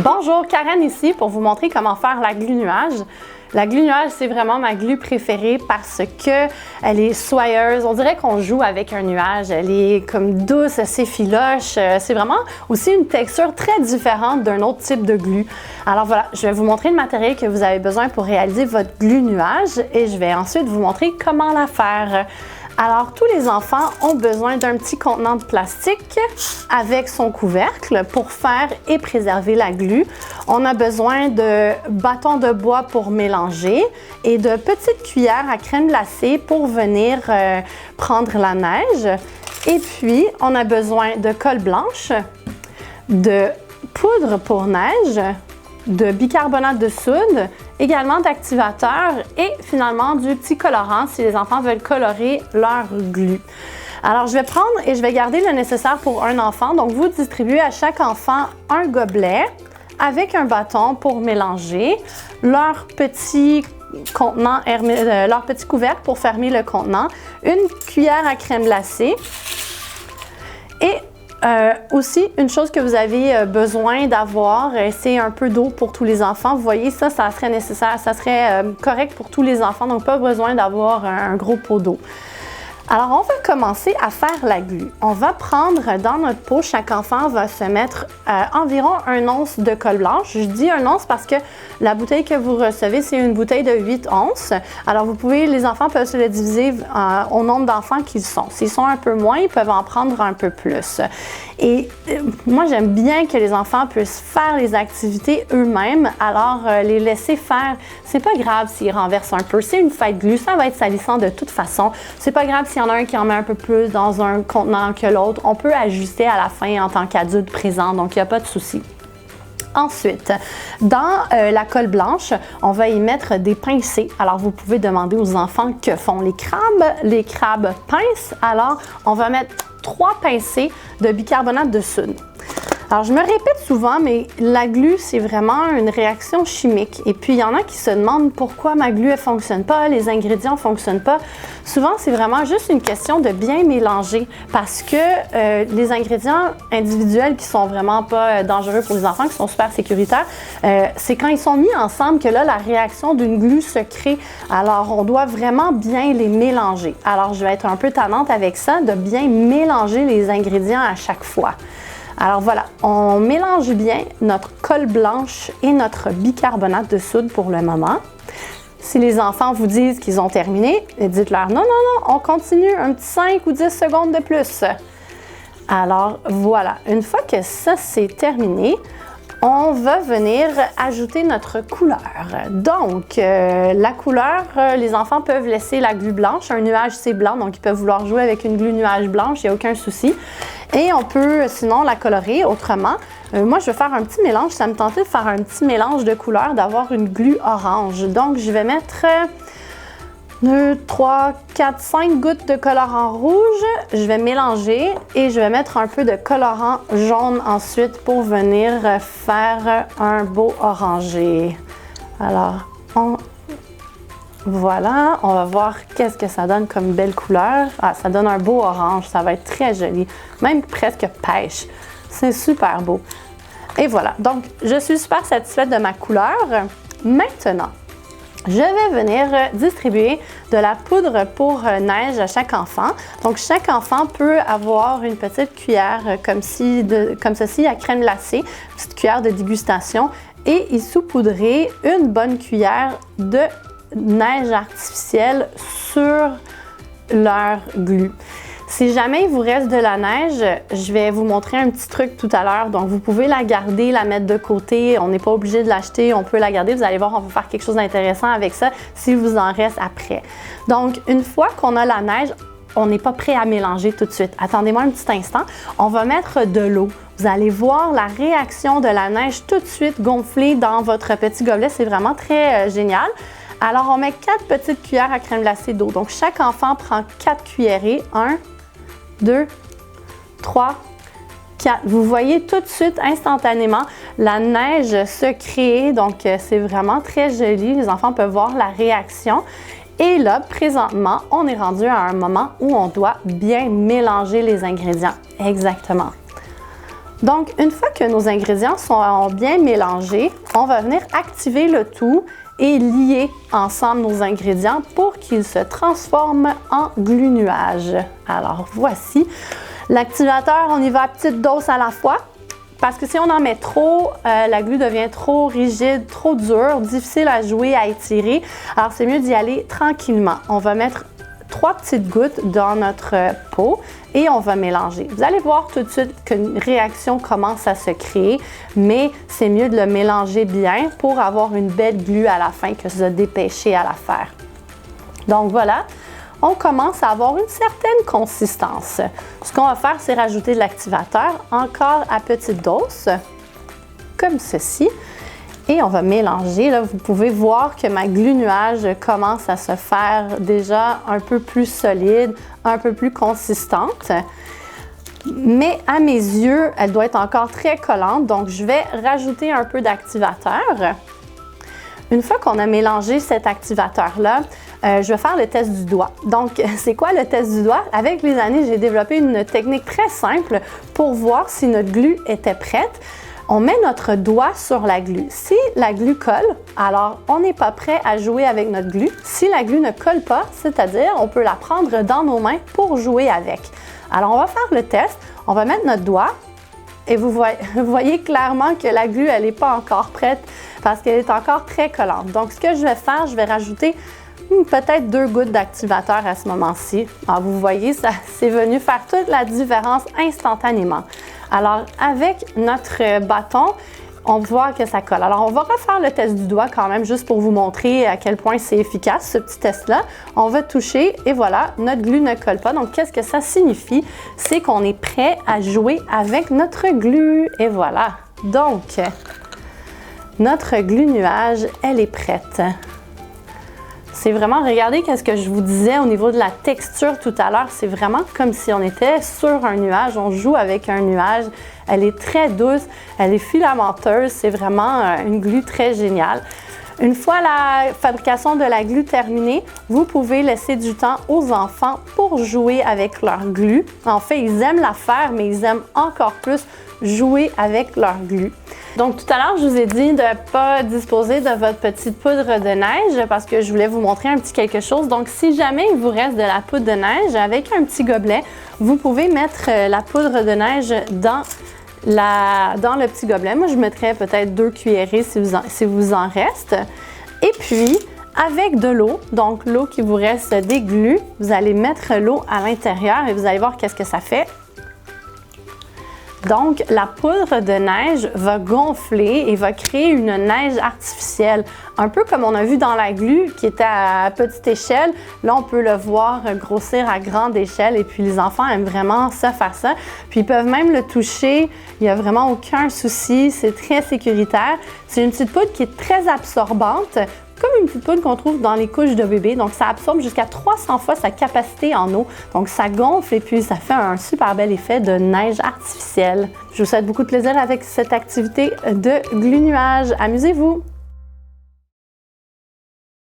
Bonjour, Karen ici pour vous montrer comment faire la glu nuage. La glu nuage, c'est vraiment ma glu préférée parce que elle est soyeuse. On dirait qu'on joue avec un nuage. Elle est comme douce, assez filoche. C'est vraiment aussi une texture très différente d'un autre type de glu. Alors voilà, je vais vous montrer le matériel que vous avez besoin pour réaliser votre glu nuage et je vais ensuite vous montrer comment la faire. Alors, tous les enfants ont besoin d'un petit contenant de plastique avec son couvercle pour faire et préserver la glu. On a besoin de bâtons de bois pour mélanger et de petites cuillères à crème glacée pour venir prendre la neige. Et puis, on a besoin de colle blanche, de poudre pour neige, de bicarbonate de soude, également d'activateur et finalement du petit colorant si les enfants veulent colorer leur glu. Alors, je vais prendre et je vais garder le nécessaire pour un enfant. Donc, vous distribuez à chaque enfant un gobelet avec un bâton pour mélanger, leur petit contenant, leur petit couvercle pour fermer le contenant, une cuillère à crème glacée et aussi, une chose que vous avez besoin d'avoir, c'est un peu d'eau pour tous les enfants. Vous voyez, ça serait nécessaire, ça serait correct pour tous les enfants, donc pas besoin d'avoir un gros pot d'eau. Alors, on va commencer à faire la glu. On va prendre dans notre pot, chaque enfant va se mettre environ 1 once de colle blanche. Je dis 1 once parce que la bouteille que vous recevez, c'est une bouteille de 8 onces. Alors, les enfants peuvent se le diviser au nombre d'enfants qu'ils sont. S'ils sont un peu moins, ils peuvent en prendre un peu plus. Et moi, j'aime bien que les enfants puissent faire les activités eux-mêmes. Alors, les laisser faire, c'est pas grave s'ils renversent un peu. C'est une fête glu, ça va être salissant de toute façon. C'est pas grave s'il y en a un qui en met un peu plus dans un contenant que l'autre. On peut ajuster à la fin en tant qu'adulte présent, donc il n'y a pas de souci. Ensuite, dans la colle blanche, on va y mettre des pincées. Alors, vous pouvez demander aux enfants que font les crabes. Les crabes pincent. Alors, on va mettre 3 pincées de bicarbonate de soude. Alors, je me répète souvent, mais la glu, c'est vraiment une réaction chimique. Et puis, il y en a qui se demandent pourquoi ma glu, elle fonctionne pas, les ingrédients ne fonctionnent pas. Souvent, c'est vraiment juste une question de bien mélanger parce que les ingrédients individuels qui sont vraiment pas dangereux pour les enfants, qui sont super sécuritaires, c'est quand ils sont mis ensemble que là, la réaction d'une glu se crée. Alors, on doit vraiment bien les mélanger. Alors, je vais être un peu tannante avec ça, de bien mélanger les ingrédients à chaque fois. Alors voilà, on mélange bien notre colle blanche et notre bicarbonate de soude pour le moment. Si les enfants vous disent qu'ils ont terminé, dites-leur non, on continue un petit 5 ou 10 secondes de plus. Alors voilà, une fois que ça c'est terminé, on va venir ajouter notre couleur. Donc, la couleur, les enfants peuvent laisser la glu blanche. Un nuage, c'est blanc, donc ils peuvent vouloir jouer avec une glu nuage blanche, il n'y a aucun souci. Et on peut sinon la colorer autrement. Moi, je vais faire un petit mélange. Ça me tentait de faire un petit mélange de couleurs, d'avoir une glu orange. Donc, je vais mettre 2, 3, 4, 5 gouttes de colorant rouge. Je vais mélanger et je vais mettre un peu de colorant jaune ensuite pour venir faire un beau orangé. Alors, voilà, on va voir qu'est-ce que ça donne comme belle couleur. Ah, ça donne un beau orange, ça va être très joli, même presque pêche. C'est super beau. Et voilà, donc je suis super satisfaite de ma couleur. Maintenant, je vais venir distribuer de la poudre pour neige à chaque enfant. Donc, chaque enfant peut avoir une petite cuillère comme ceci à crème glacée, petite cuillère de dégustation, et y saupoudrer une bonne cuillère de neige artificielle sur leur glu. Si jamais il vous reste de la neige, je vais vous montrer un petit truc tout à l'heure. Donc, vous pouvez la garder, la mettre de côté. On n'est pas obligé de l'acheter, on peut la garder. Vous allez voir, on va faire quelque chose d'intéressant avec ça s'il vous en reste après. Donc, une fois qu'on a la neige, on n'est pas prêt à mélanger tout de suite. Attendez-moi un petit instant. On va mettre de l'eau. Vous allez voir la réaction de la neige tout de suite gonfler dans votre petit gobelet. C'est vraiment très génial. Alors, on met 4 petites cuillères à crème glacée d'eau. Donc, chaque enfant prend 4 cuillerées. 1, 2, 3, 4. Vous voyez tout de suite, instantanément, la neige se créer. Donc, c'est vraiment très joli. Les enfants peuvent voir la réaction. Et là, présentement, on est rendu à un moment où on doit bien mélanger les ingrédients. Exactement. Donc, une fois que nos ingrédients sont bien mélangés, on va venir activer le tout et lier ensemble nos ingrédients pour qu'ils se transforment en glu-nuage. Alors, voici. L'activateur, on y va à petite dose à la fois. Parce que si on en met trop, la glu devient trop rigide, trop dure, difficile à jouer, à étirer. Alors, c'est mieux d'y aller tranquillement. On va mettre 3 petites gouttes dans notre pot et on va mélanger. Vous allez voir tout de suite qu'une réaction commence à se créer, mais c'est mieux de le mélanger bien pour avoir une belle glu à la fin que de se dépêcher à la faire. Donc voilà. On commence à avoir une certaine consistance. Ce qu'on va faire, c'est rajouter de l'activateur, encore à petite dose, comme ceci. Et on va mélanger. Là, vous pouvez voir que ma glu-nuage commence à se faire déjà un peu plus solide, un peu plus consistante. Mais à mes yeux, elle doit être encore très collante, donc je vais rajouter un peu d'activateur. Une fois qu'on a mélangé cet activateur-là, je vais faire le test du doigt. Donc, c'est quoi le test du doigt? Avec les années, j'ai développé une technique très simple pour voir si notre glu était prête. On met notre doigt sur la glu. Si la glu colle, alors on n'est pas prêt à jouer avec notre glu. Si la glu ne colle pas, c'est-à-dire on peut la prendre dans nos mains pour jouer avec. Alors, on va faire le test. On va mettre notre doigt. Et vous voyez clairement que la glu, elle n'est pas encore prête parce qu'elle est encore très collante. Donc, ce que je vais faire, je vais rajouter peut-être 2 gouttes d'activateur à ce moment-ci. Alors, vous voyez, ça c'est venu faire toute la différence instantanément. Alors, avec notre bâton, on voit que ça colle. Alors, on va refaire le test du doigt quand même, juste pour vous montrer à quel point c'est efficace, ce petit test-là. On va toucher et voilà, notre glu ne colle pas. Donc, qu'est-ce que ça signifie? C'est qu'on est prêt à jouer avec notre glu. Et voilà. Donc, notre glu-nuage, elle est prête. C'est vraiment, regardez qu'est-ce que je vous disais au niveau de la texture tout à l'heure, c'est vraiment comme si on était sur un nuage, on joue avec un nuage. Elle est très douce, elle est filamenteuse, c'est vraiment une glu très géniale. Une fois la fabrication de la glu terminée, vous pouvez laisser du temps aux enfants pour jouer avec leur glu. En fait, ils aiment la faire, mais ils aiment encore plus jouer avec leur glu. Donc, tout à l'heure, je vous ai dit de ne pas disposer de votre petite poudre de neige parce que je voulais vous montrer un petit quelque chose. Donc, si jamais il vous reste de la poudre de neige, avec un petit gobelet, vous pouvez mettre la poudre de neige dans le petit gobelet. Moi, je mettrais peut-être 2 cuillerées si vous en reste. Et puis, avec de l'eau, donc l'eau qui vous reste des glus, vous allez mettre l'eau à l'intérieur et vous allez voir qu'est-ce que ça fait. Donc, la poudre de neige va gonfler et va créer une neige artificielle. Un peu comme on a vu dans la glu qui était à petite échelle. Là, on peut le voir grossir à grande échelle et puis les enfants aiment vraiment ça, faire ça. Puis ils peuvent même le toucher. Il n'y a vraiment aucun souci. C'est très sécuritaire. C'est une petite poudre qui est très absorbante, comme une petite poudre qu'on trouve dans les couches de bébé. Donc, ça absorbe jusqu'à 300 fois sa capacité en eau. Donc, ça gonfle et puis ça fait un super bel effet de neige artificielle. Je vous souhaite beaucoup de plaisir avec cette activité de glu-nuage. Amusez-vous!